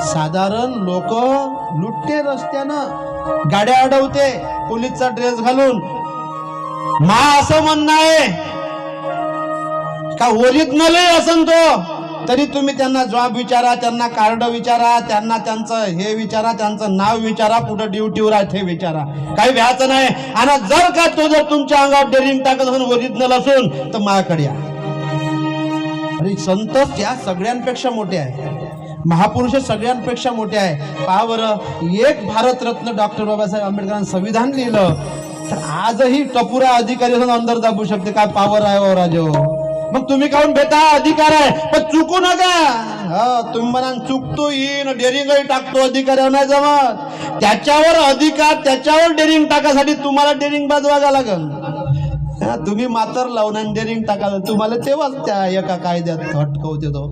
साधारण लोक लुटते रस्त्यानं, गाड्या अडवते पोलीसचा ड्रेस घालून. असं म्हणणं आहे का ओरिजिनल असन तो तरी तुम्ही त्यांना जॉब विचारा, त्यांना कार्ड विचारा, त्यांना त्यांचं हे विचारा, त्यांचं नाव विचारा, पुढे ड्युटीवर आहे ते विचारा, काही व्याचं नाही. आणि जर का तो जर तुमच्या अंगावर डेरिंग टाकत असून ओरिजिनल असून तर माझ्याकडे या. अरे संत त्या सगळ्यांपेक्षा मोठे आहे, महापुरुष सगळ्यांपेक्षा मोठे आहे. पहा बरं, एक भारतरत्न डॉक्टर बाबासाहेब आंबेडकरांनी संविधान लिहिलं तर आजही टपुरा अधिकारी अंदर दाबू शकते. काय पावर आहे हो राजो. मग तुम्ही काऊन भेटा, अधिकार आहे पण चुकू नका. तुम्ही म्हणा चुकतो येईन डेरिंगही टाकतो, अधिकाऱ्यावर नाही जमत. त्याच्यावर अधिकार, त्याच्यावर डेरिंग टाकासाठी तुम्हाला डेरिंग बाजवागा लागल. तुम्ही मातर लावून डेरिंग टाकाल तुम्हाला तेव्हाच त्या एका कायद्यात अटकवते तो.